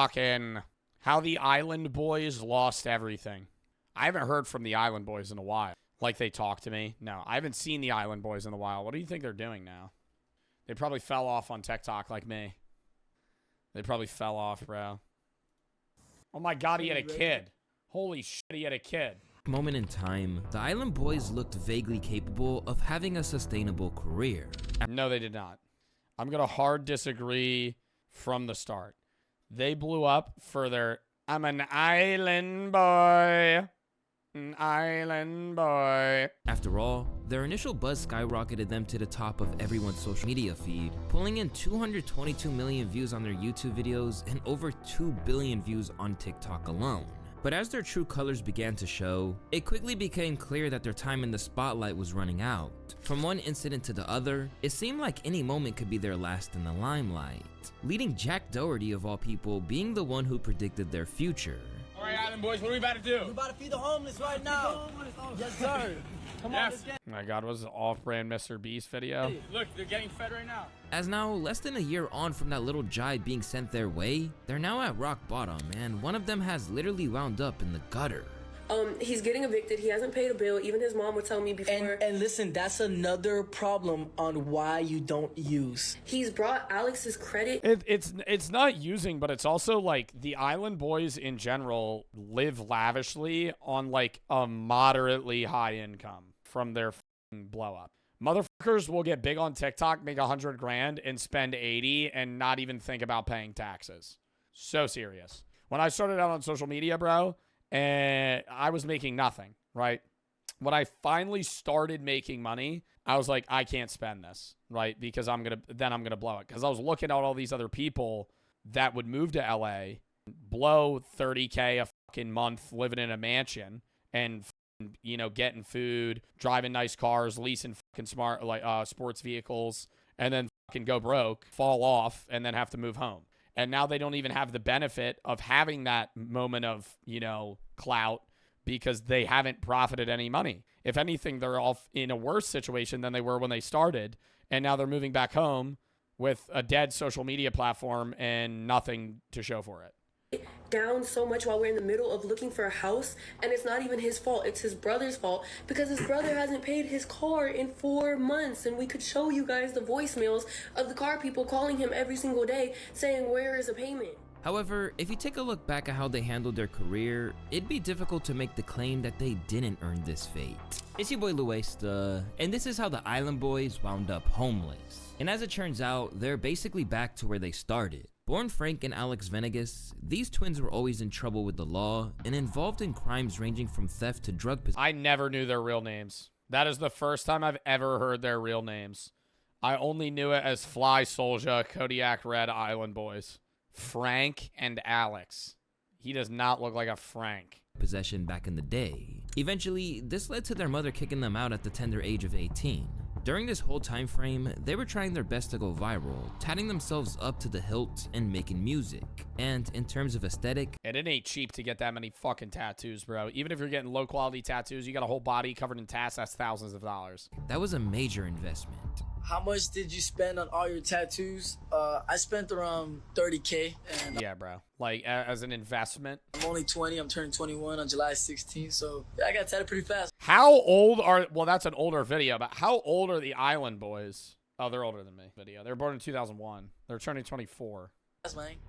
talking how the Island Boys lost everything. I haven't heard from the Island Boys in a while. Like they talk to me. No, I haven't seen the Island Boys in a while. What do you think they're doing now? They probably fell off on TikTok like me. They probably fell off, bro. Oh my God, he had a kid. Holy shit, he had a kid. Moment in time, the Island Boys looked vaguely capable of having a sustainable career. No, they did not. I'm going to hard disagree from the start. They blew up for their, I'm an island boy. An island boy. After all, their initial buzz skyrocketed them to the top of everyone's social media feed, pulling in 222 million views on their YouTube videos and over 2 billion views on TikTok alone. But as their true colors began to show, it quickly became clear that their time in the spotlight was running out. From one incident to the other, it seemed like any moment could be their last in the limelight, leading Jack Doherty of all people being the one who predicted their future. All right, Island Boys, what are we about to do? We're about to feed the homeless right now. Yes, sir. Come on, let's get. Oh my God, was it off-brand Mr. Beast video? Look, they're getting fed right now. As now, less than a year on from that little jibe being sent their way, they're now at rock bottom, and one of them has literally wound up in the gutter. He's getting evicted. He hasn't paid a bill. Even his mom would tell me before. And listen, that's another problem on why you don't use. He's brought Alex's credit. It's not using, but it's also like the Island Boys in general live lavishly on like a moderately high income from their blow up. Motherfuckers will get big on TikTok, make 100 grand and spend 80 and not even think about paying taxes. So serious. When I started out on social media, bro, and I was making nothing, right? When I finally started making money, I was like, I can't spend this, right? Because I'm going to blow it. Because I was looking at all these other people that would move to LA, blow 30K a fucking month living in a mansion and, you know, getting food, driving nice cars, leasing fucking smart, like, sports vehicles, and then fucking go broke, fall off, and then have to move home. And now they don't even have the benefit of having that moment of, you know, clout because they haven't profited any money. If anything, they're all in a worse situation than they were when they started. And now they're moving back home with a dead social media platform and nothing to show for it. Down so much while we're in the middle of looking for a house, and it's not even his fault, it's his brother's fault because his brother hasn't paid his car in 4 months. And we could show you guys the voicemails of the car people calling him every single day saying, where is the payment? However, if you take a look back at how they handled their career, it'd be difficult to make the claim that they didn't earn this fate. It's your boy Luesta, and this is how the Island Boys wound up homeless. And as it turns out, they're basically back to where they started. Born Frank and Alex Venegas, these twins were always in trouble with the law and involved in crimes ranging from theft to drug possession. I never knew their real names. That is the first time I've ever heard their real names. I only knew it as Fly Soldier, Kodiak Red, Island Boys. Frank and Alex. He does not look like a Frank. Possession back in the day. Eventually, this led to their mother kicking them out at the tender age of 18. During this whole time frame, they were trying their best to go viral, tatting themselves up to the hilt and making music. And in terms of aesthetic, and it ain't cheap to get that many fucking tattoos, bro. Even if you're getting low quality tattoos, you got a whole body covered in tats, that's thousands of dollars. That was a major investment. How much did you spend on all your tattoos? I spent around 30K. And yeah, bro. Like, as an investment. I'm only 20. I'm turning 21 on July 16th. So, yeah, I got tatted pretty fast. How old are... Well, that's an older video, but how old are the Island Boys? Oh, they're older than me. Video. They were born in 2001. They're turning 24.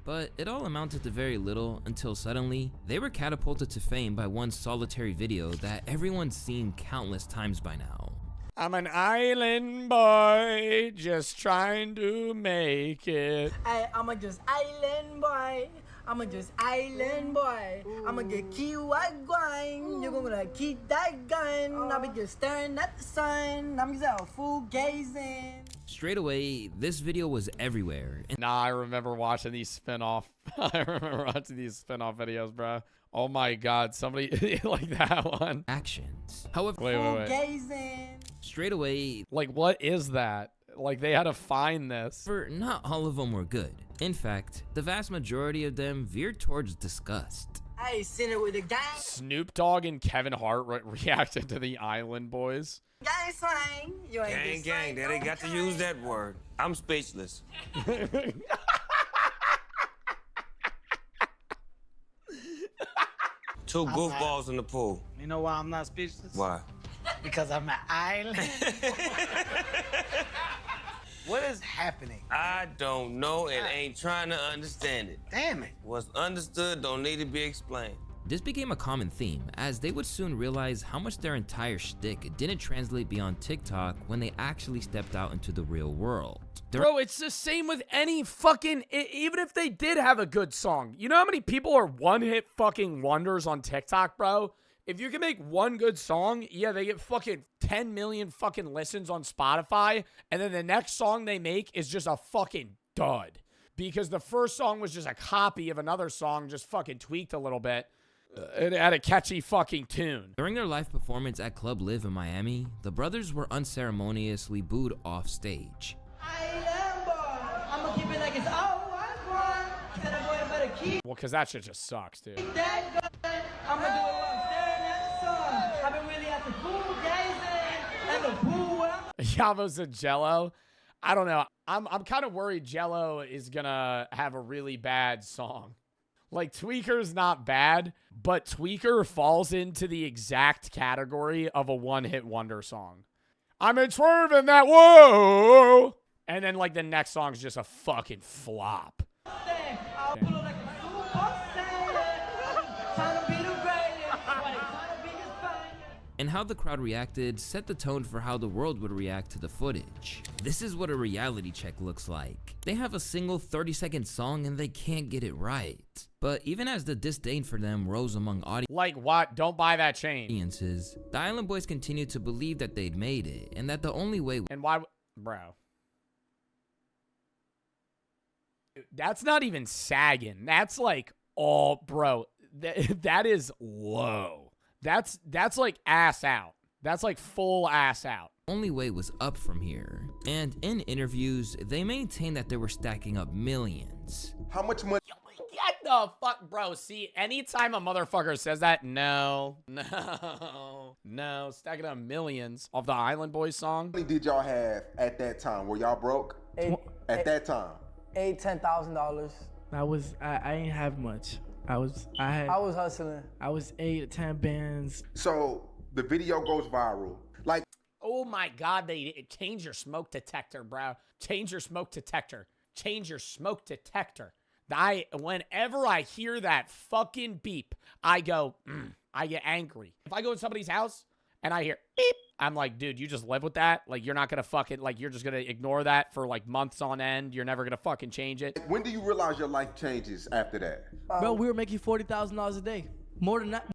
But it all amounted to very little until suddenly, they were catapulted to fame by one solitary video that everyone's seen countless times by now. I'm an island boy, just trying to make it. I'm a just island boy. I'm a just island boy. I'm gonna get key white gun. You're gonna keep that gun. I'll be just staring at the sun. I'm just out fool gazing. Straight away, this video was everywhere. Nah, I remember watching these spin-off. I remember watching these spin-off videos, bro. Oh my God, somebody like that one. Actions. However, wait. Gazing. Straight away, like, what is that? Like, they had to find this. For not all of them were good. In fact, the vast majority of them veered towards disgust. I seen it with a guy. Snoop Dogg and Kevin Hart reacted to the Island Boys. Gang slang. You ain't gang. They got to use that word. I'm speechless. Two goofballs in the pool. You know why I'm not speechless? Why? Because I'm an island. What is happening? I don't know and ain't trying to understand it. Damn it. What's understood don't need to be explained. This became a common theme, as they would soon realize how much their entire shtick didn't translate beyond TikTok when they actually stepped out into the real world. Bro, it's the same with any fucking, even if they did have a good song. You know how many people are one-hit fucking wonders on TikTok, bro? If you can make one good song, yeah, they get fucking 10 million fucking listens on Spotify, and then the next song they make is just a fucking dud. Because the first song was just a copy of another song, just fucking tweaked a little bit. It had a catchy fucking tune. During their live performance at Club Live in Miami, the brothers were unceremoniously booed off stage. Island boy, I'ma keep it like it's all I want. Said I'm going better keep Well, because that shit just sucks, dude. that gun. I'ma do it while I'm staring at the sun. I've been really at the pool gazing and the pool. Yavos and Jello. I don't know. I'm kind of worried Jello is gonna have a really bad song. Like, Tweaker's not bad, but Tweaker falls into the exact category of a one-hit wonder song. I'm in swerving that whoa, and then like the next song's just a fucking flop. I'll pull up like a super saiyan. Trying to be the greatest. Why they trying to be his finest? And how the crowd reacted set the tone for how the world would react to the footage. This is what a reality check looks like. They have a single 30-second song and they can't get it right. But even as the disdain for them rose among Like what? Don't buy that chain. audiences, the Island Boys continued to believe that they'd made it, and that the only way And why, bro? That's not even sagging. That's like, oh, bro. That is low. That's like ass out. That's like full ass out. only way was up from here. And in interviews, they maintained that they were stacking up millions. How much money? Get the fuck, bro. See, anytime a motherfucker says that, no, stacking up millions off the Island Boys song. How many did y'all have at that time? Were y'all broke? At that time? $10,000. I ain't have much. I was hustling. I was 8 or 10 bands. So the video goes viral. Like, Oh my God, they change your smoke detector, bro. Change your smoke detector. Change your smoke detector. Whenever I hear that fucking beep, I go, I get angry. If I go in somebody's house and I hear beep, I'm like, dude, you just live with that? Like, you're not gonna fucking, like, you're just gonna ignore that for like months on end. You're never gonna fucking change it. when do you realize your life changes after that? Bro, we were making $40,000 a day. More than that.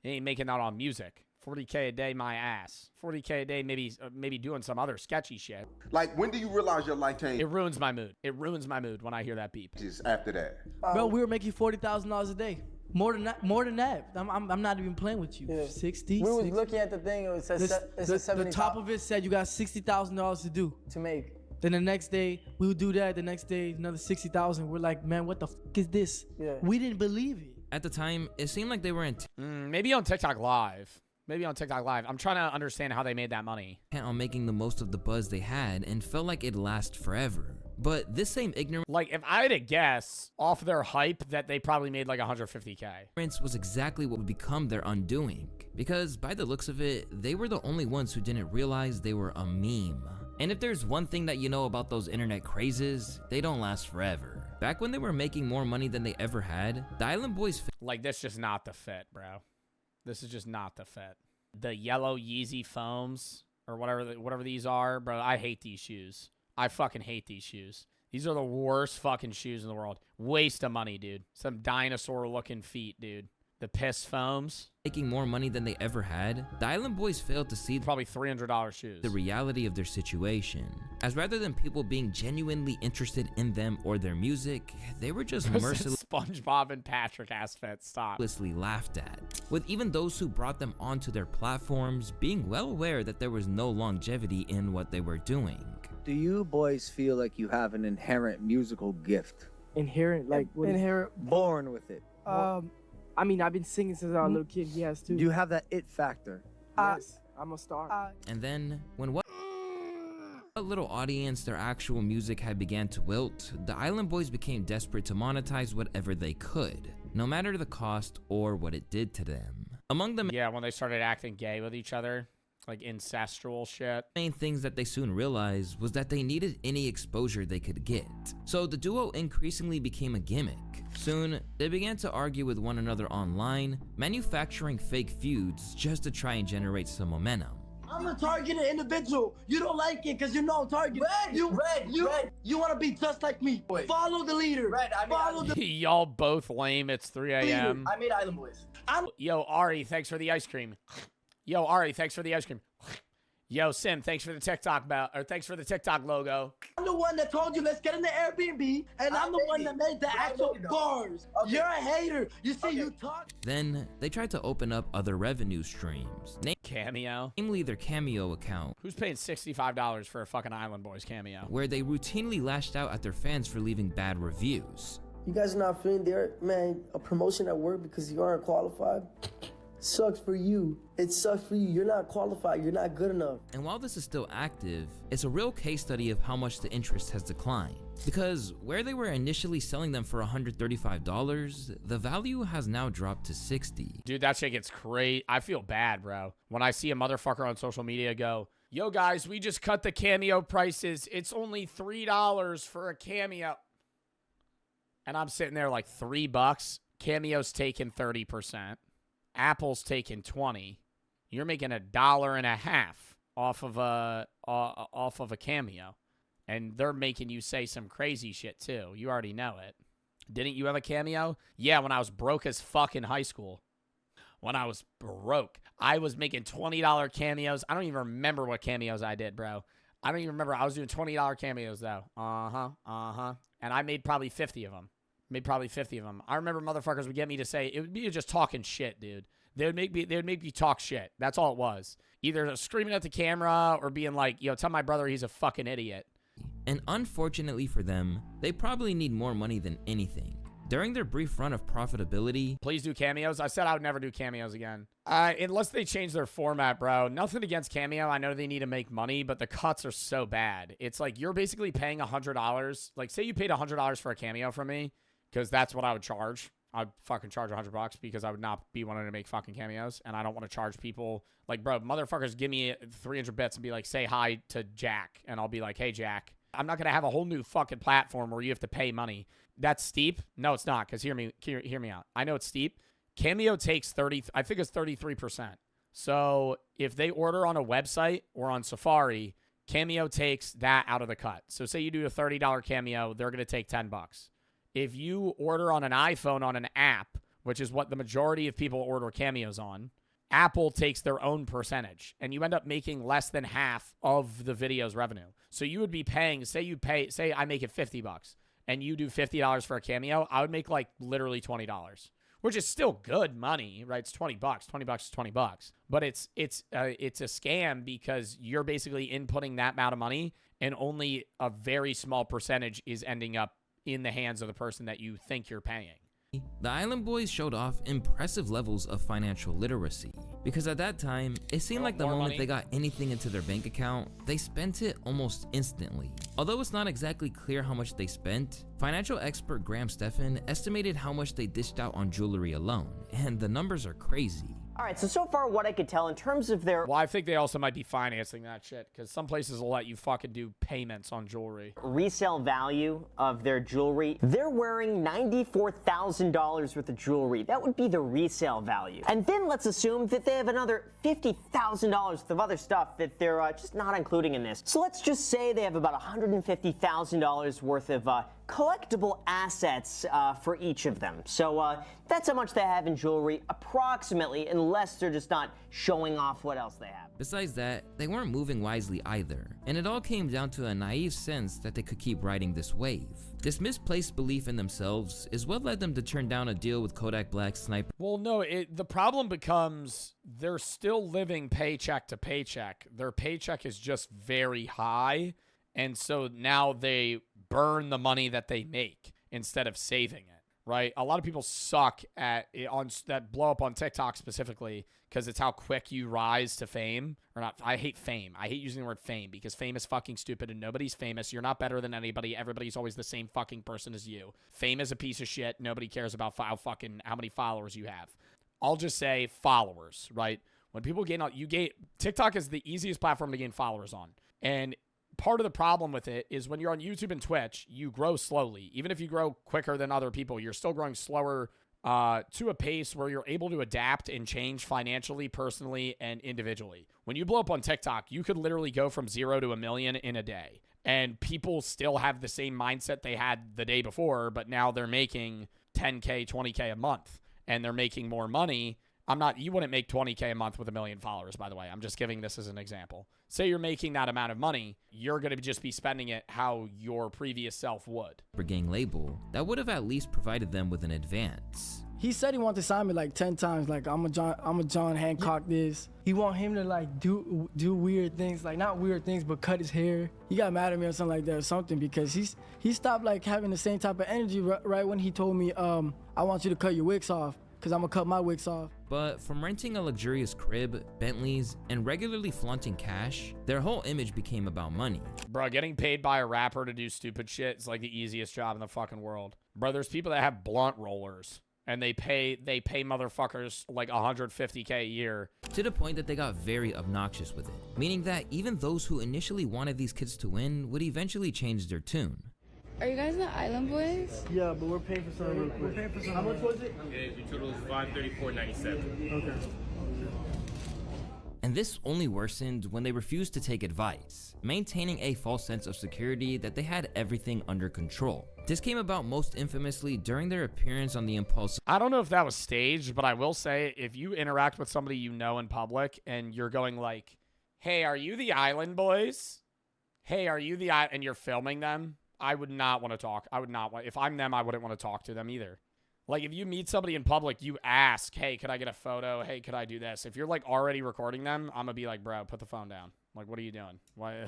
You ain't making that on music. 40K a day, my ass. 40K a day, maybe doing some other sketchy shit. Like, when do you realize your life It changes ruins my mood. It ruins my mood when I hear that beep. after that? Bro, we were making $40,000 a day. More than that. I'm not even playing with you. Yeah. 60. We was 60. looking at the thing. It said The 70 top of it said you got $60,000 to do. to make. Then the next day we would do that. The next day another 60,000. We're like, man, what the fuck is this? Yeah. We didn't believe it. At the time, it seemed like they were intent Maybe on TikTok Live. I'm trying to understand how they made that money. on making the most of the buzz they had and felt like it'd last forever. But this same ignorance Like, if I had to guess off their hype that they probably made like 150K. was exactly what would become their undoing. Because by the looks of it, they were the only ones who didn't realize they were a meme. And if there's one thing that you know about those internet crazes, they don't last forever. Back when they were making more money than they ever had, the Island Boys Like, this just not the fit, bro. This is just not the fit. The yellow Yeezy foams or whatever these are, bro. I hate these shoes. I fucking hate these shoes. These are the worst fucking shoes in the world. Waste of money, dude. Some dinosaur looking feet, dude. The piss foams. making more money than they ever had, the Island Boys failed to see Probably $300 shoes. the reality of their situation. As rather than people being genuinely interested in them or their music, they were just mercilessly SpongeBob and Patrick Asfet. Stop. laughed at, with even those who brought them onto their platforms being well aware that there was no longevity in what they were doing. Do you boys feel like you have an inherent musical gift? Inherent, like what is- Born with it? I mean, I've been singing since I was a little kid. He has too. Do you have that it factor? Yes, I'm a star. And then, when what what little audience their actual music had began to wilt, the Island Boys became desperate to monetize whatever they could, no matter the cost or what it did to them. Among the Yeah, when they started acting gay with each other, like incestual shit. main things that they soon realized was that they needed any exposure they could get. So the duo increasingly became a gimmick. Soon, they began to argue with one another online, manufacturing fake feuds just to try and generate some momentum. I'm a targeted individual. You don't like it because you know I'm targeted. Red, you want to be just like me. Wait. Follow the leader. Follow the Y'all both lame. It's 3 a.m. I made Island Boys. Yo, Ari, thanks for the ice cream. Yo, Ari, thanks for the ice cream. Yo, Sim, thanks for the TikTok thanks for the TikTok logo. I'm the one that told you let's get in the Airbnb, and I'm the one that made the actual bars. Okay. You're a hater. You see, you talk. Then, they tried to open up other revenue streams, Cameo. namely their Cameo account, Who's paying $65 for a fucking Island Boys cameo? where they routinely lashed out at their fans for leaving bad reviews. You guys are not feeling there, man. A promotion at work because you aren't qualified. Sucks for you. It sucks for you. You're not qualified. You're not good enough. And while this is still active, it's a real case study of how much the interest has declined. Because where they were initially selling them for $135, the value has now dropped to $60. Dude, that shit gets crazy. I feel bad, bro. When I see a motherfucker on social media go, yo, guys, we just cut the cameo prices. It's only $3 for a cameo. And I'm sitting there like $3. Cameo's taking 30%. Apple's taking 20. You're making $1.50 off of a cameo, and they're making you say some crazy shit too. You already know it. Didn't you have a cameo? Yeah, when I was broke as fuck in high school. When I was broke, I was making $20 cameos. I don't even remember what cameos I did, bro. I don't even remember. I was doing $20 cameos though. And I made probably 50 of them. I remember motherfuckers would get me to say, it would be just talking shit, dude. They would make me talk shit. That's all it was. Either screaming at the camera or being like, yo, tell my brother he's a fucking idiot. And unfortunately for them, they probably need more money than anything. During their brief run of profitability, please do cameos. I said I would never do cameos again. Unless they change their format, bro. Nothing against Cameo. I know they need to make money, but the cuts are so bad. It's like you're basically paying $100. Like, say you paid $100 for a cameo from me, because that's what I would charge. I'd fucking charge $100 because I would not be wanting to make fucking cameos, and I don't want to charge people. Like, bro, motherfuckers give me 300 bits and be like, say hi to Jack, and I'll be like, hey, Jack. I'm not going to have a whole new fucking platform where you have to pay money. That's steep? No, it's not, because hear me out. I know it's steep. Cameo takes 30, I think it's 33%. So if they order on a website or on Safari, Cameo takes that out of the cut. So say you do a $30 Cameo, they're going to take $10. If you order on an iPhone on an app, which is what the majority of people order cameos on, Apple takes their own percentage, and you end up making less than half of the video's revenue. So you would be paying, say I make it $50, and you do $50 for a cameo, I would make like literally $20, which is still good money, right? It's $20. $20 is $20, but it's a scam because you're basically inputting that amount of money, and only a very small percentage is ending up in the hands of the person that you think you're paying. The Island Boys showed off impressive levels of financial literacy, because at that time, it seemed like the moment they got anything into their bank account, they spent it almost instantly. Although it's not exactly clear how much they spent, financial expert Graham Stephan estimated how much they dished out on jewelry alone, and the numbers are crazy. All right, so far what I could tell in terms of their... Well, I think they also might be financing that shit, because some places will let you fucking do payments on jewelry. Resale value of their jewelry, they're wearing $94,000 worth of jewelry. That would be the resale value. And then let's assume that they have another $50,000 worth of other stuff that they're just not including in this. So let's just say they have about $150,000 worth of collectible assets for each of them. So that's how much they have in jewelry, approximately, unless they're just not showing off what else they have. Besides that, they weren't moving wisely either, and it all came down to a naive sense that they could keep riding this wave. This misplaced belief in themselves is what led them to turn down a deal with Kodak Black's Sniper. Well, no, the problem becomes they're still living paycheck to paycheck. Their paycheck is just very high, and so now they burn the money that they make instead of saving it, right? A lot of people suck at it on that blow up on TikTok specifically because it's how quick you rise to fame. Or not, I hate fame. I hate using the word fame because fame is fucking stupid and nobody's famous. You're not better than anybody. Everybody's always the same fucking person as you. Fame is a piece of shit. Nobody cares about how many followers you have. I'll just say followers, right? When people gain, TikTok is the easiest platform to gain followers on. And part of the problem with it is when you're on YouTube and Twitch, you grow slowly. Even if you grow quicker than other people, you're still growing slower to a pace where you're able to adapt and change financially, personally, and individually. When you blow up on TikTok, you could literally go from 0 to 1 million in a day. And people still have the same mindset they had the day before, but now they're making 10K, 20K a month, and they're making more money. You wouldn't make 20K a month with 1 million followers, by the way. I'm just giving this as an example. Say you're making that amount of money, you're going to just be spending it how your previous self would. Gang label that would have at least provided them with an advance. He said he wanted to sign me like 10 times. Like, I'm a John Hancock this. He want him to like do weird things, like not weird things, but cut his hair. He got mad at me or something like that or something because he stopped like having the same type of energy right when he told me, I want you to cut your wigs off. Because I'm going to cut my wigs off. But from renting a luxurious crib, Bentleys, and regularly flaunting cash, their whole image became about money. Bro, getting paid by a rapper to do stupid shit is like the easiest job in the fucking world. Bro, there's people that have blunt rollers, and they pay motherfuckers like $150K a year. To the point that they got very obnoxious with it, meaning that even those who initially wanted these kids to win would eventually change their tune. Are you guys the Island Boys? Yeah, but we're paying for something real quick. We're paying for something. How much was it? Yeah, your total is $534.97. Okay. And this only worsened when they refused to take advice, maintaining a false sense of security that they had everything under control. This came about most infamously during their appearance on the Impulse. I don't know if that was staged, but I will say if you interact with somebody you know in public and you're going like, hey, are you the Island Boys? Hey, are you the and you're filming them? I would not want to talk. If I'm them, I wouldn't want to talk to them either. Like, if you meet somebody in public, you ask, hey, could I get a photo? Hey, could I do this? If you're, like, already recording them, I'm going to be like, bro, put the phone down. Like, what are you doing? Why?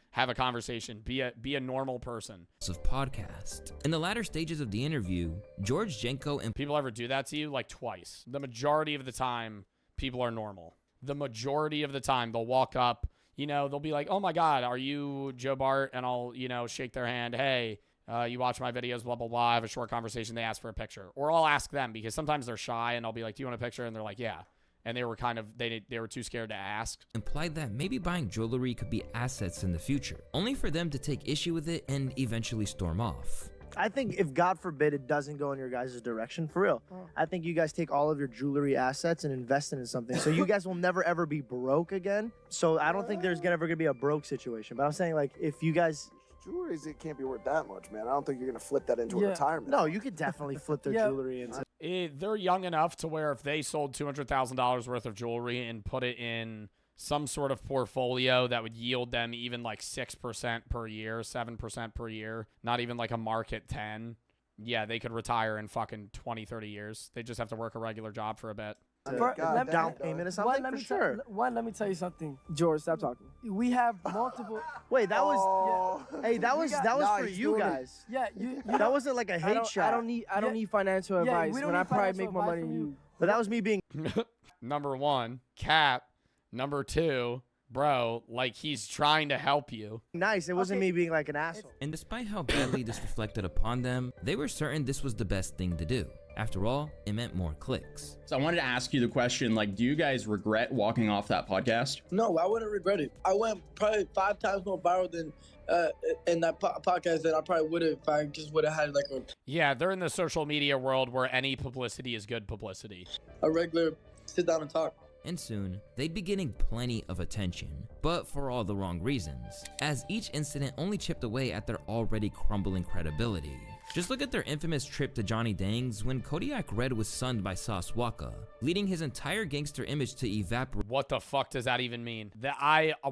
Have a conversation. Be a normal person. Of podcast. In the latter stages of the interview, George Jenko and people ever do that to you? Like, twice. The majority of the time, people are normal. The majority of the time, they'll walk up. You know, they'll be like, oh, my God, are you Joe Bart? And I'll, shake their hand. Hey, you watch my videos, blah, blah, blah. I have a short conversation. They ask for a picture. Or I'll ask them because sometimes they're shy and I'll be like, do you want a picture? And they're like, yeah. And they were they were too scared to ask. Implied that maybe buying jewelry could be assets in the future, only for them to take issue with it and eventually storm off. I think if God forbid it doesn't go in your guys' direction, for real, I think you guys take all of your jewelry assets and invest it in something. So you guys will never ever be broke again. So I don't think there's ever gonna be a broke situation. But I'm saying, like, if you guys jewelry, it can't be worth that much, man. I don't think you're gonna flip that into a retirement. No, you could definitely flip their jewelry into. They're young enough to where if they sold $200,000 worth of jewelry and put it in some sort of portfolio that would yield them even like 6% per year, 7% per year, not even like a market 10. Yeah, they could retire in fucking 20, 30 years. They just have to work a regular job for a bit. Down payment or something, for sure. Let me tell you something. George, stop talking. We have multiple. Wait, that was. Hey, that was for you guys. Yeah, that wasn't like a hate shot. I don't need financial advice when I probably make more money than you. But that was me being. Number one, Cap. Number two, bro, like he's trying to help you. Nice. It wasn't me being like an asshole. And despite how badly this reflected upon them, they were certain this was the best thing to do. After all, it meant more clicks. So I wanted to ask you the question, like, do you guys regret walking off that podcast? No, I wouldn't regret it. I went probably 5 times more viral than in that podcast than I probably would have if I just would have had like a... Yeah, they're in the social media world where any publicity is good publicity. A regular sit down and talk. And soon, they'd be getting plenty of attention, but for all the wrong reasons, as each incident only chipped away at their already crumbling credibility. Just look at their infamous trip to Johnny Dang's when Kodiak Red was sunned by Sauce Walka, leading his entire gangster image to evaporate. What the fuck does that even mean?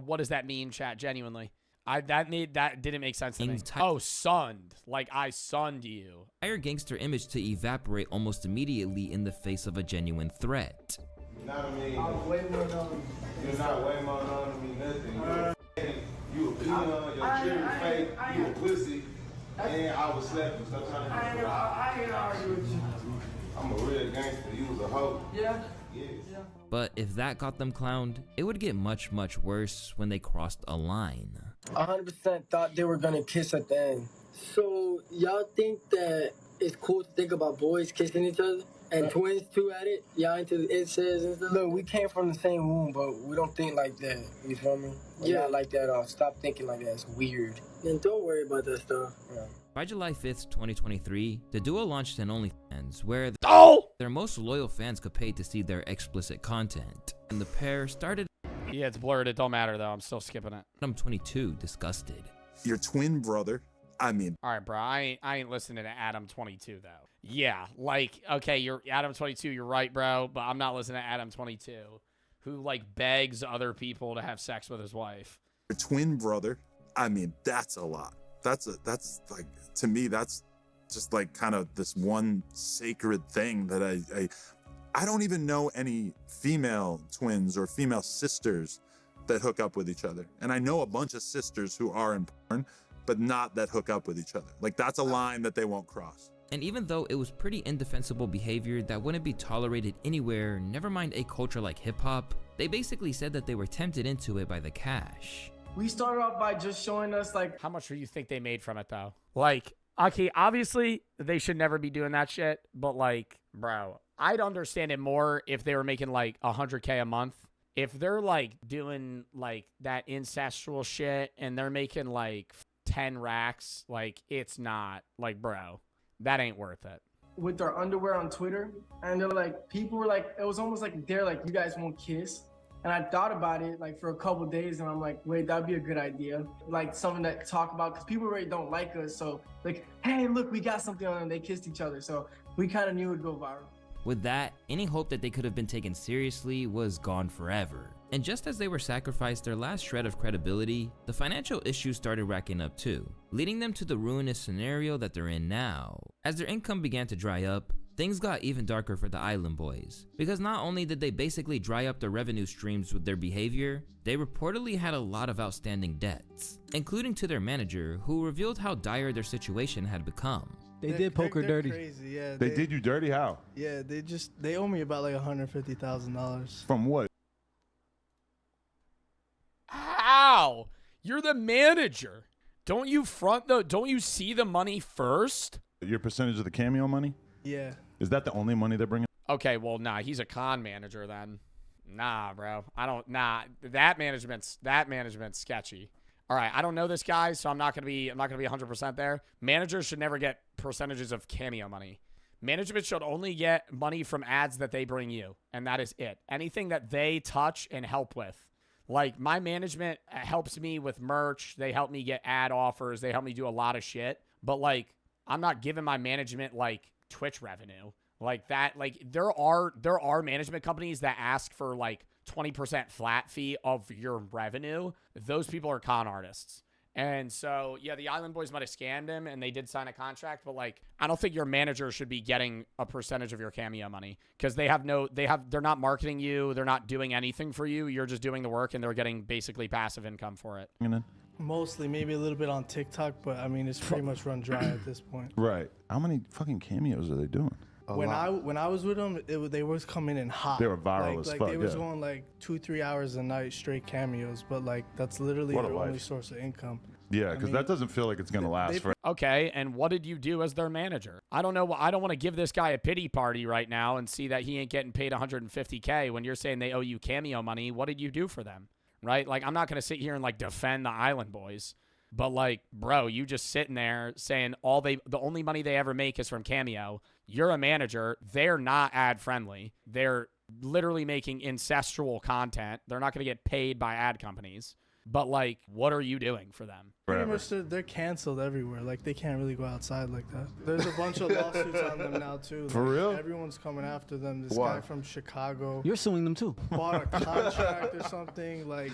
What does that mean, chat? Genuinely. That didn't make sense to me. Oh, sunned. Like I sunned you. Entire gangster image to evaporate almost immediately in the face of a genuine threat. Not a million. I'm way more known. You're not way more known to me, nothing. You a peon, your cherry fake, you a pussy. And I was slapping. Stop trying to. I ain't argue with you. I'm a real gangster. You was a hoe. Yeah. Yes. Yeah. But if that got them clowned, it would get much, much worse when they crossed a line. 100% thought they were gonna kiss at the end. So y'all think that it's cool to think about boys kissing each other? And twins too at it? Y'all into the incest and stuff? Look, we came from the same womb, but we don't think like that. You feel me? Yeah, not like that. Stop thinking like that. It's weird. And don't worry about that stuff. Yeah. By July 5th, 2023, the duo launched an OnlyFans where their most loyal fans could pay to see their explicit content. And the pair started. Yeah, it's blurred. It don't matter though. I'm still skipping it. Adam 22 disgusted. Your twin brother. I mean, all right, bro. I ain't listening to Adam 22 though. Yeah, like okay, you're Adam 22. You're right, bro. But I'm not listening to Adam 22, who like begs other people to have sex with his wife. Your twin brother. I mean, that's a lot. That's like, to me, that's just like kind of this one sacred thing that I don't even know any female twins or female sisters that hook up with each other. And I know a bunch of sisters who are in porn, but not that hook up with each other. Like, that's a line that they won't cross. And even though it was pretty indefensible behavior that wouldn't be tolerated anywhere, never mind a culture like hip-hop, they basically said that they were tempted into it by the cash. We started off by just showing us like how much do you think they made from it though? Like, okay, obviously they should never be doing that shit, but like, bro, I'd understand it more if they were making like $100K a month. If they're like doing like that incestual shit and they're making like 10 racks, like it's not like, bro, that ain't worth it. With their underwear on Twitter, and they're like, people were like, it was almost like they're like, you guys won't kiss. And I thought about it like for a couple days, and I'm like, wait, that'd be a good idea. Like something to talk about, because people really don't like us. So like, hey, look, we got something on them. They kissed each other. So we kind of knew it would go viral. With that, any hope that they could have been taken seriously was gone forever. And just as they were sacrificed their last shred of credibility, the financial issues started racking up too, leading them to the ruinous scenario that they're in now. As their income began to dry up, things got even darker for the Island Boys, because not only did they basically dry up their revenue streams with their behavior, they reportedly had a lot of outstanding debts, including to their manager, who revealed how dire their situation had become. They did poker dirty. Crazy, yeah. They did you dirty? How? Yeah, they owe me about like $150,000. From what? How? You're the manager. Don't you front though? Don't you see the money first? Your percentage of the cameo money? Yeah. Is that the only money they're bringing? Okay, well, nah, he's a con manager then. Nah, bro. Nah, that management's sketchy. All right, I don't know this guy, so I'm not gonna be 100% there. Managers should never get percentages of cameo money. Management should only get money from ads that they bring you, and that is it. Anything that they touch and help with. Like, my management helps me with merch. They help me get ad offers. They help me do a lot of shit. But, like, I'm not giving my management, like, Twitch revenue. Like, that, like, there are management companies that ask for, like, 20% flat fee of your revenue. Those people are con artists. And so, yeah, the Island Boys might have scammed him and they did sign a contract, but like, I don't think your manager should be getting a percentage of your cameo money because they're not marketing you. They're not doing anything for you. You're just doing the work and they're getting basically passive income for it. Mostly, maybe a little bit on TikTok, but I mean, it's pretty much run dry at this point. Right. How many fucking cameos are they doing? When I was with them, they was coming in hot. They were viral as fuck. They was going like 2-3 hours a night straight cameos, but like that's literally their only source of income. Yeah, because that doesn't feel like it's gonna last for. Okay, and what did you do as their manager? I don't know. I don't want to give this guy a pity party right now and see that he ain't getting paid $150K when you're saying they owe you cameo money. What did you do for them? Right? Like, I'm not gonna sit here and like defend the Island Boys. But like, bro, you just sitting there saying the only money they ever make is from cameo. You're a manager. They're not ad friendly. They're literally making incestual content. They're not going to get paid by ad companies. But like, what are you doing for them? Pretty much they're canceled everywhere. Like, they can't really go outside like that. There's a bunch of lawsuits on them now too. For real? Everyone's coming after them. This guy from Chicago. You're suing them too. Bought a contract or something. Like,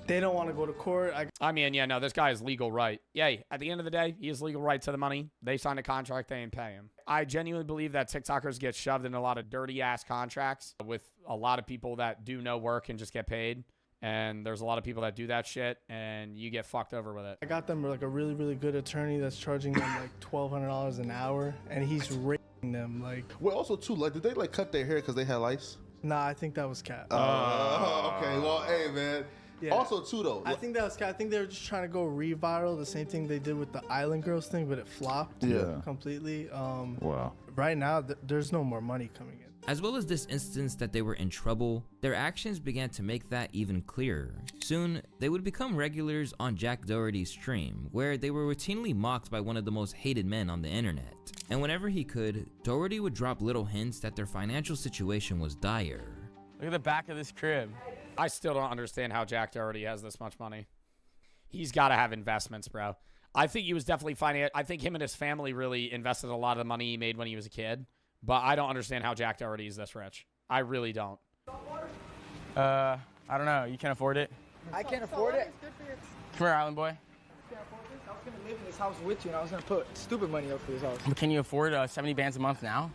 they don't want to go to court. I mean, yeah, no, this guy is legal right. Yay. At the end of the day, he has legal right to the money. They signed a contract, they ain't pay him. I genuinely believe that TikTokers get shoved in a lot of dirty ass contracts with a lot of people that do no work and just get paid. And there's a lot of people that do that shit, and you get fucked over with it. I got them like a really, really good attorney that's charging them like $1,200 an hour, and he's rating them like. Well, also too, like, did they like cut their hair because they had lice? Nah, I think that was cat. Okay. Well, hey, man. Yeah. Also too though. I think that was cat. I think they were just trying to go re-viral, the same thing they did with the Island Girls thing, but it flopped. Yeah. Completely. Wow. Right now, there's no more money coming in. As well as this instance that they were in trouble, their actions began to make that even clearer. Soon, they would become regulars on Jack Doherty's stream, where they were routinely mocked by one of the most hated men on the internet. And whenever he could, Doherty would drop little hints that their financial situation was dire. Look at the back of this crib. I still don't understand how Jack Doherty has this much money. He's got to have investments, bro. I think he was definitely I think him and his family really invested a lot of the money he made when he was a kid. But I don't understand how Jack Doherty is this rich. I really don't. I don't know. You can't afford it? I can't afford it. Come here, Island boy. I was gonna live in this house with you, and I was gonna put stupid money up for this house. Can you afford 70 bands a month now?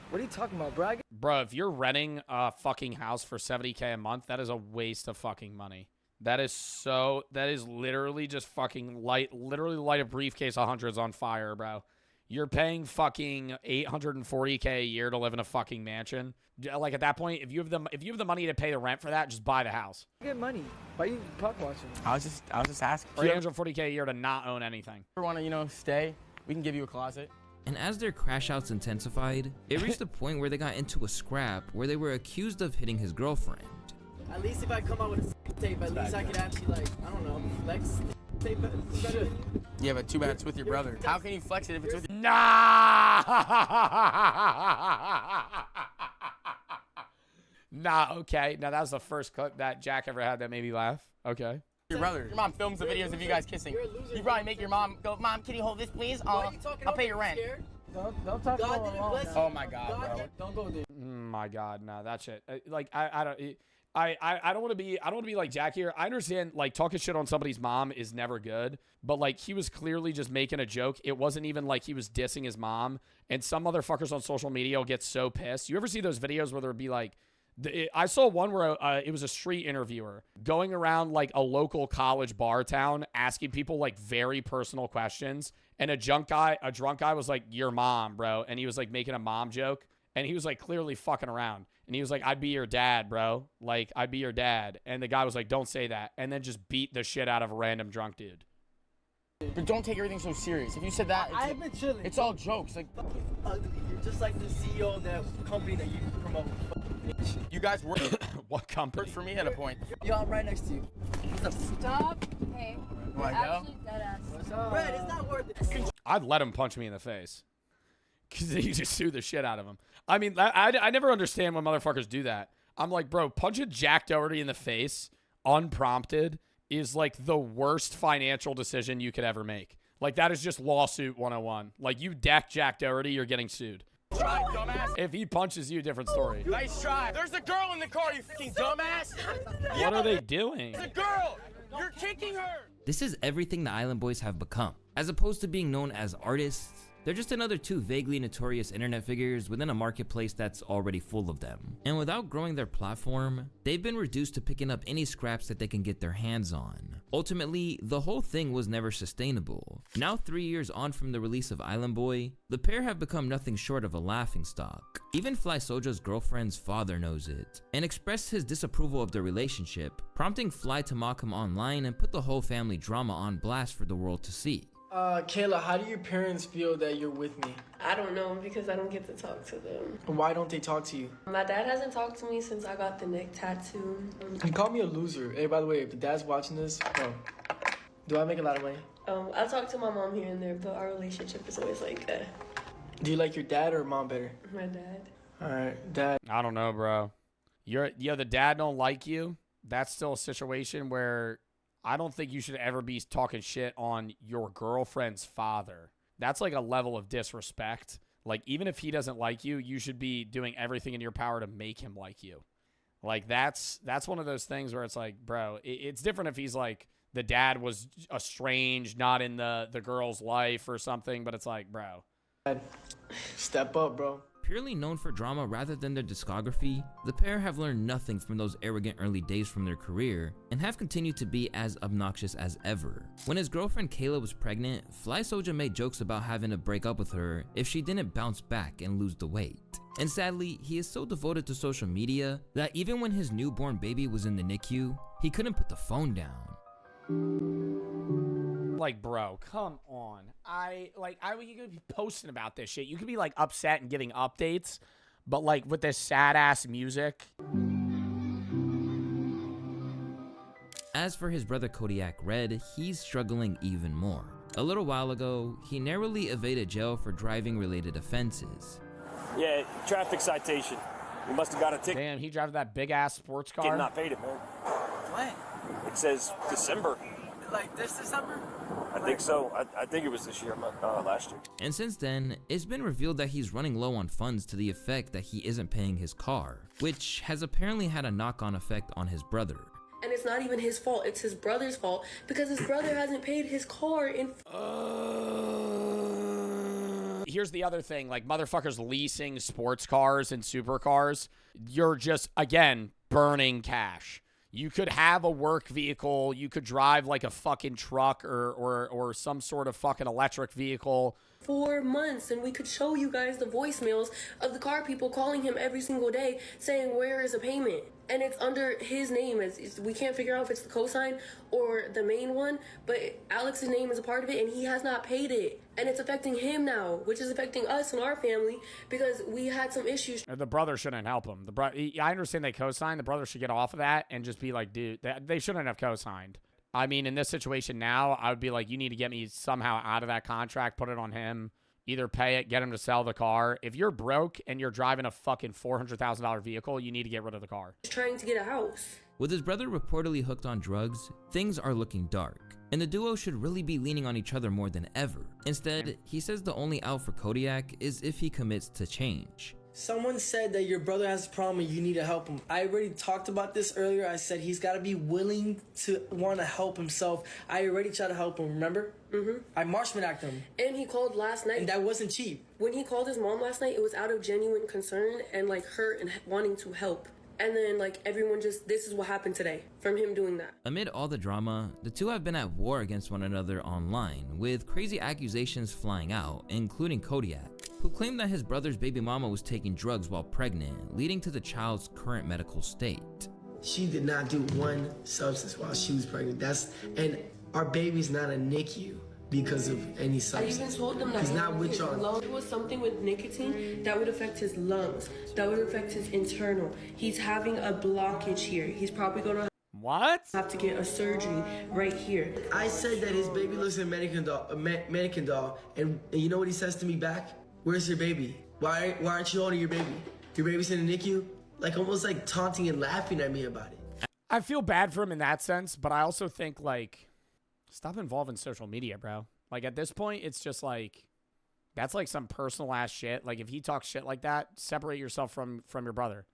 What are you talking about, bro? Bro, if you're renting a fucking house for $70K a month, that is a waste of fucking money. That is literally just fucking literally light a briefcase of hundreds on fire, bro. You're paying fucking $840K a year to live in a fucking mansion. Like at that point, if you have the money to pay the rent for that, just buy the house. Get money. Why are you puck watching? I was just asking. $340K a year to not own anything. If you want to, stay, we can give you a closet. And as their crash outs intensified, it reached the point where they got into a scrap where they were accused of hitting his girlfriend. At least if I come out with a tape, at least I could actually, like, I don't know, flex tape. Yeah, but too bad it's with your brother. How can you flex it if it's with your... Nah! Nah, okay. Now, that was the first clip that Jack ever had that made me laugh. Okay. Your brother. Your mom films the videos of you guys kissing. You probably make your mom go, Mom, can you hold this, please? I'll pay your rent. Don't talk about it. Oh, my God, bro. Don't go there. My God, no, that shit. Like, I don't want to be like Jack here. I understand like talking shit on somebody's mom is never good, but like he was clearly just making a joke. It wasn't even like he was dissing his mom. And some motherfuckers on social media will get so pissed. You ever see those videos where there'd be like, I saw one where it was a street interviewer going around like a local college bar town asking people like very personal questions. And a drunk guy was like, your mom, bro. And he was like making a mom joke. And he was like clearly fucking around. And he was like, I'd be your dad, bro. Like, I'd be your dad. And the guy was like, don't say that. And then just beat the shit out of a random drunk dude. But don't take everything so serious. If you said that, I've been chilling. It's all jokes. Like, ugly. You're just like the CEO of that company that you promote. You guys work. What company? Worked for me at a point. Yo, I'm right next to you. Stop. Hey. Do I go? What's up? Red, it's not worth it. I'd let him punch me in the face. Because he just sue the shit out of him. I mean, I never understand when motherfuckers do that. I'm like, bro, punching Jack Doherty in the face unprompted is like the worst financial decision you could ever make. Like, that is just lawsuit 101. Like, you deck Jack Doherty, you're getting sued. Try, dumbass. If he punches you, different story. Nice try. There's a girl in the car, you fucking dumbass. What are they doing? It's a girl. You're kicking her. This is everything the Island Boys have become. As opposed to being known as artists, they're just another two vaguely notorious internet figures within a marketplace that's already full of them. And without growing their platform, they've been reduced to picking up any scraps that they can get their hands on. Ultimately, the whole thing was never sustainable. Now 3 years on from the release of Island Boy, the pair have become nothing short of a laughingstock. Even Fly Soja's girlfriend's father knows it, and expressed his disapproval of their relationship, prompting Fly to mock him online and put the whole family drama on blast for the world to see. Kayla, how do your parents feel that you're with me? I don't know because I don't get to talk to them. Why don't they talk to you? My dad hasn't talked to me since I got the neck tattoo. He called me a loser. Hey, by the way, if the dad's watching this, do I make a lot of money? I talk to my mom here and there, but our relationship is always like, Do you like your dad or mom better? My dad. All right, dad. I don't know, bro. The dad don't like you. That's still a situation where I don't think you should ever be talking shit on your girlfriend's father. That's like a level of disrespect. Like, even if he doesn't like you, you should be doing everything in your power to make him like you. Like, that's one of those things where it's like, bro, it's different if he's like, the dad was estranged, not in the girl's life or something, but it's like, bro. Step up, bro. Purely known for drama rather than their discography, the pair have learned nothing from those arrogant early days from their career and have continued to be as obnoxious as ever. When his girlfriend Kayla was pregnant, Fly Soulja made jokes about having to break up with her if she didn't bounce back and lose the weight. And sadly, he is so devoted to social media that even when his newborn baby was in the NICU, he couldn't put the phone down. Like, bro, come on. You could be posting about this shit. You could be like upset and giving updates, but like with this sad ass music. As for his brother Kodiak Red, he's struggling even more. A little while ago, he narrowly evaded jail for driving related offenses. Yeah, traffic citation. You must have got a ticket. Damn, he drove that big ass sports car. Kid not paid it, man. When? It says December. Like this December? I think so. I think it was this year, last year. And since then, it's been revealed that he's running low on funds to the effect that he isn't paying his car, which has apparently had a knock-on effect on his brother. And it's not even his fault, it's his brother's fault because his brother hasn't paid his car in. Here's the other thing, like motherfuckers leasing sports cars and supercars, you're just, again, burning cash. You could have a work vehicle, you could drive like a fucking truck or some sort of fucking electric vehicle. 4 months, and we could show you guys the voicemails of the car people calling him every single day saying, where is a payment? And it's under his name. We can't figure out if it's the cosign or the main one, but Alex's name is a part of it, and he has not paid it. And it's affecting him now, which is affecting us and our family because we had some issues. The brother shouldn't help him. I understand they co-signed. The brother should get off of that and just be like, dude, they shouldn't have co-signed. I mean, in this situation now, I would be like, you need to get me somehow out of that contract, put it on him, either pay it, get him to sell the car. If you're broke and you're driving a fucking $400,000 vehicle, you need to get rid of the car. He's trying to get a house. With his brother reportedly hooked on drugs, things are looking dark, and the duo should really be leaning on each other more than ever. Instead, he says the only out for Kodiak is if he commits to change. Someone said that your brother has a problem and you need to help him. I already talked about this earlier. I said he's got to be willing to want to help himself. I already tried to help him, remember? Mm-hmm. I marshman-acted him. And he called last night. And that wasn't cheap. When he called his mom last night, it was out of genuine concern and like hurt and wanting to help. And then like everyone just, this is what happened today from him doing that. Amid all the drama, the two have been at war against one another online, with crazy accusations flying out, including Kodiak, who claimed that his brother's baby mama was taking drugs while pregnant, leading to the child's current medical state. She did not do one substance while she was pregnant. And our baby's not a NICU because of any substance. I even told them that he's not with his y'all. lungs was something with nicotine that would affect his lungs, that would affect his internal. He's having a blockage here. He's probably gonna have to get a surgery right here. I said that his baby looks like a mannequin doll, and you know what he says to me back? Where's your baby? Why aren't you holding your baby? Your baby's in the NICU? Like almost like taunting and laughing at me about it. I feel bad for him in that sense, but I also think like, stop involving social media, bro. Like at this point, it's just like, that's like some personal ass shit. Like if he talks shit like that, separate yourself from your brother.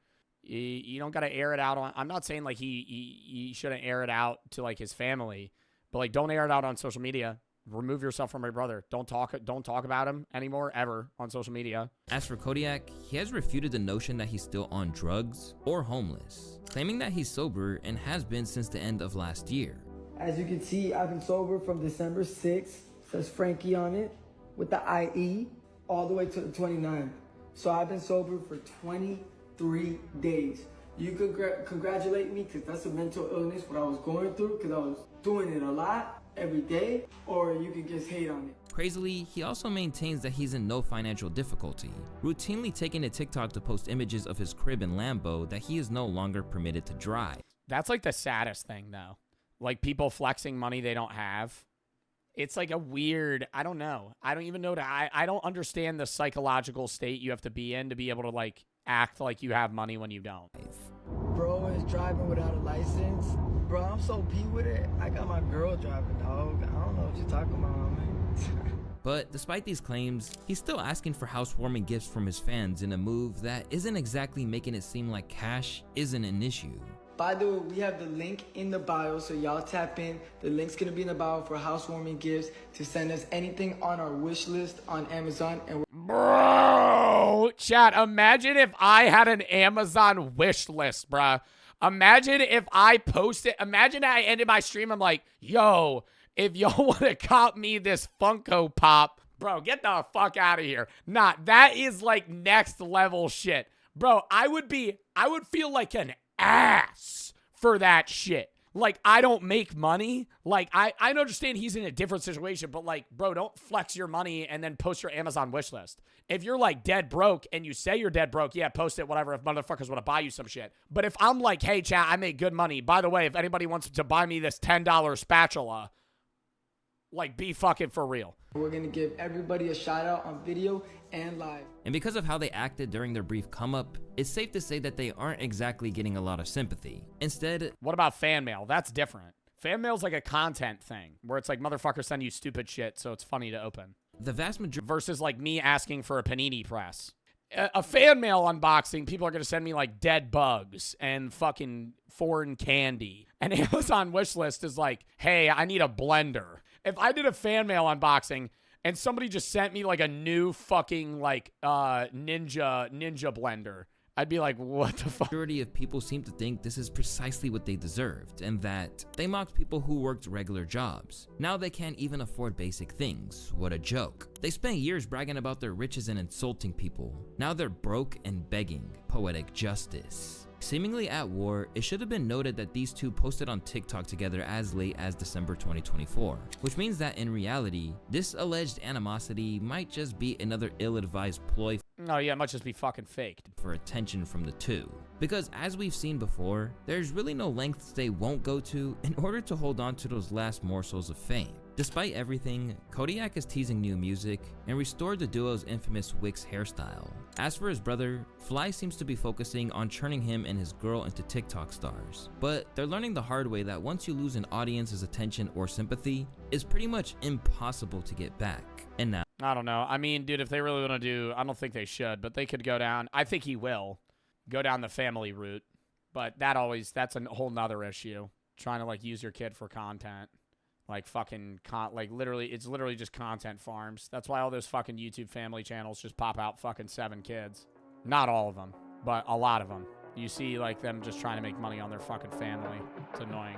You don't got to air it out on, I'm not saying like he shouldn't air it out to like his family, but like don't air it out on social media. Remove yourself from your brother. Don't talk about him anymore ever on social media. As for Kodiak, he has refuted the notion that he's still on drugs or homeless, claiming that he's sober and has been since the end of last year. As you can see, I've been sober from December 6th, says Frankie on it, with the IE, all the way to the 29th. So I've been sober for 23 days. You could congratulate me because that's a mental illness, what I was going through, because I was doing it a lot every day, or you could just hate on it. Crazily, he also maintains that he's in no financial difficulty, routinely taking to TikTok to post images of his crib and Lambo that he is no longer permitted to drive. That's like the saddest thing though. Like people flexing money they don't have. It's like a weird, I don't know. I don't even know I don't understand the psychological state you have to be in to be able to like act like you have money when you don't. Bro is driving without a license. Bro, I'm so P with it. I got my girl driving, dog. I don't know what you're talking about, man. But despite these claims, he's still asking for housewarming gifts from his fans in a move that isn't exactly making it seem like cash isn't an issue. By the way, we have the link in the bio, so y'all tap in. The link's gonna be in the bio for housewarming gifts to send us anything on our wish list on Amazon. And bro, Chat, imagine if I had an Amazon wish list, bruh. Imagine if I posted, imagine I ended my stream, I'm like, yo, if y'all want to cop me this Funko Pop, bro, get the fuck out of here. Nah, that is like next level shit. Bro, I would feel like an ass for that shit. Like, I don't make money. Like, I understand he's in a different situation, but like, bro, don't flex your money and then post your Amazon wish list. If you're like dead broke and you say you're dead broke, yeah, post it, whatever, if motherfuckers want to buy you some shit. But if I'm like, hey, chat, I make good money. By the way, if anybody wants to buy me this $10 spatula, like, be fucking for real. We're gonna give everybody a shout out on video and live. And because of how they acted during their brief come up, it's safe to say that they aren't exactly getting a lot of sympathy. Instead, what about fan mail? That's different. Fan mail's like a content thing where it's like motherfuckers send you stupid shit, so it's funny to open. The vast majority versus like me asking for a panini press. A fan mail unboxing, people are going to send me like dead bugs and fucking foreign candy. And Amazon wishlist is like, hey, I need a blender. If I did a fan mail unboxing and somebody just sent me like a new fucking like ninja blender, I'd be like, what the fuck? Majority of people seem to think this is precisely what they deserved, and that they mocked people who worked regular jobs. Now they can't even afford basic things. What a joke. They spent years bragging about their riches and insulting people. Now they're broke and begging. Poetic justice. Seemingly at war, it should have been noted that these two posted on TikTok together as late as December 2024, which means that in reality, this alleged animosity might just be another ill-advised ploy. Oh yeah, it might just be fucking faked. For attention from the two. Because as we've seen before, there's really no lengths they won't go to in order to hold on to those last morsels of fame. Despite everything, Kodiak is teasing new music and restored the duo's infamous Wix hairstyle. As for his brother, Fly seems to be focusing on turning him and his girl into TikTok stars. But they're learning the hard way that once you lose an audience's attention or sympathy, it's pretty much impossible to get back. And now, I don't know. I mean, dude, if they really want to do, I don't think they should, but they could go down, I think he will, go down the family route. But that's a whole nother issue. Trying to like use your kid for content. Like fucking, it's literally just content farms. That's why all those fucking YouTube family channels just pop out fucking 7 kids. Not all of them, but a lot of them. You see like them just trying to make money on their fucking family. It's annoying.